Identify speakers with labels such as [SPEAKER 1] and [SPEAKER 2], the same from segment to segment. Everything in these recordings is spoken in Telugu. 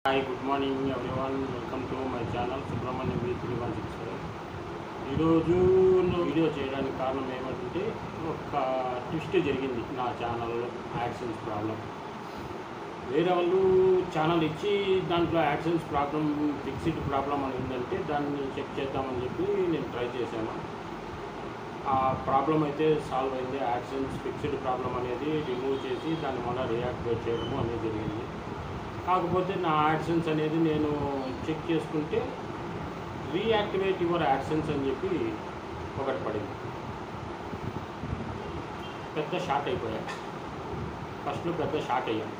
[SPEAKER 1] Hi, good morning everyone. Welcome to my channel Subrahmanyam V3167. ఈరోజు వీడియో చేయడానికి కారణం ఏమంటే ఒక ట్విస్ట్ జరిగింది నా ఛానల్లో. AdSense problem. వేరే వాళ్ళు ఛానల్ ఇచ్చి దాంట్లో యాడ్సెన్స్ ప్రాబ్లం, ఫిక్స్డ్ ప్రాబ్లం అని ఉందంటే దాన్ని చెక్ చేద్దామని చెప్పి నేను ట్రై చేశాను. ఆ ప్రాబ్లం అయితే సాల్వ్ అయింది. యాడ్సెన్స్ ఫిక్స్డ్ ప్రాబ్లం అనేది రిమూవ్ చేసి దాన్ని మళ్ళీ రియాక్టివేట్ చేయడము అనేది జరిగింది. కాకపోతే నా యాడ్సెన్స్ అనేది నేను చెక్ చేసుకుంటే రీయాక్టివేట్ యువర్ యాడ్సెన్స్ అని చెప్పి ఒకటి పడింది. పెద్ద షాక్ అయిపోయా. ఫస్ట్లో పెద్ద షాక్ అయ్యాను.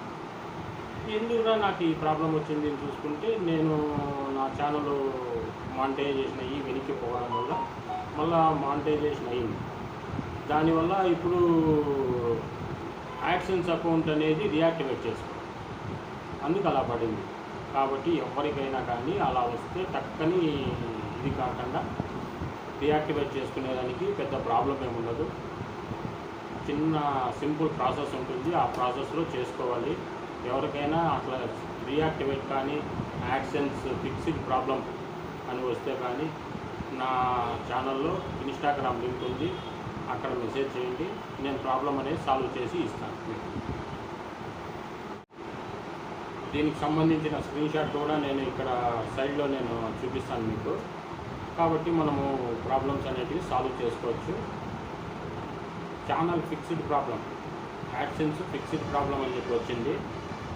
[SPEAKER 1] ఎందుకురా నాకు ఈ ప్రాబ్లం వచ్చింది అని చూసుకుంటే, నేను నా ఛానల్ మానిటైజేషన్ అయ్యి వెనక్కి పోవడం వల్ల మళ్ళా మానిటైజేషన్ అయ్యింది. దానివల్ల ఇప్పుడు యాడ్సెన్స్ అకౌంట్ అనేది రీయాక్టివేట్ చేసుకోవాలి. అందుకు అలా పడింది. కాబట్టి ఎవరికైనా కానీ అలా వస్తే టక్కని ఇది కాకుండా రీయాక్టివేట్ చేసుకునేదానికి పెద్ద ప్రాబ్లం ఏముండదు. చిన్న సింపుల్ ప్రాసెస్ ఉంటుంది. ఆ ప్రాసెస్లో చేసుకోవాలి. ఎవరికైనా అట్లా రీయాక్టివేట్ కానీ యాడ్సెన్స్ ఫిక్స్డ్ ప్రాబ్లం అని వస్తే కానీ నా ఛానల్లో ఇన్స్టాగ్రామ్ లింక్ ఉంది, అక్కడ మెసేజ్ చేయండి. నేను ప్రాబ్లం అనేది సాల్వ్ చేసి ఇస్తాను. దీనికి సంబంధించిన స్క్రీన్ షాట్ కూడా నేను ఇక్కడ సైడ్లో నేను చూపిస్తాను మీకు. కాబట్టి మనము ప్రాబ్లమ్స్ అనేటివి సాల్వ్ చేసుకోవచ్చు. Channel fixed problem, AdSense fixed problem అని చెప్పి వచ్చింది.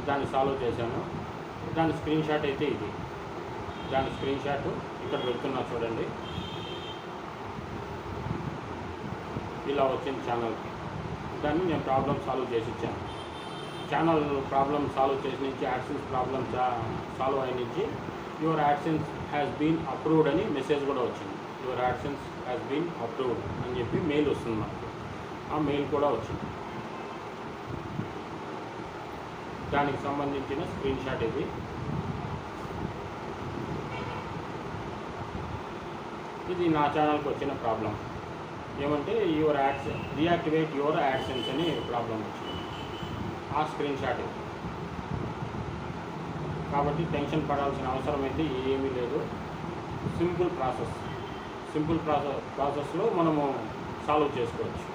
[SPEAKER 1] దాన్ని సాల్వ్ చేశాను. దాని స్క్రీన్ షాట్ అయితే ఇది. దాని స్క్రీన్ షాట్ ఇక్కడ పెడుతున్నా చూడండి. ఇలా వచ్చింది ఛానల్కి. దాన్ని నేను ప్రాబ్లం సాల్వ్ చేసి ఇచ్చాను. ఛానల్ ప్రాబ్లమ్ సాల్వ్ చేసి నుంచి యాడ్సెన్స్ ప్రాబ్లమ్ సాల్వ్ అయిన నుంచి your AdSense has been approved అని మెసేజ్ కూడా వచ్చింది. Your AdSense has been approved అని చెప్పి మెయిల్ వస్తుంది నాకు. ఆ మెయిల్ కూడా వచ్చింది. దానికి సంబంధించిన స్క్రీన్ షాట్ ఇది. ఇది నా ఛానల్కి వచ్చిన ప్రాబ్లం. ఏమంటే your AdSense reactivate your AdSense అని ప్రాబ్లం వచ్చింది. ఆ స్క్రీన్ షాట్. కాబట్టి టెన్షన్ పడాల్సిన అవసరం అయితే ఏమీ లేదు. సింపుల్ ప్రాసెస్లో మనము సాల్వ్ చేసుకోవచ్చు.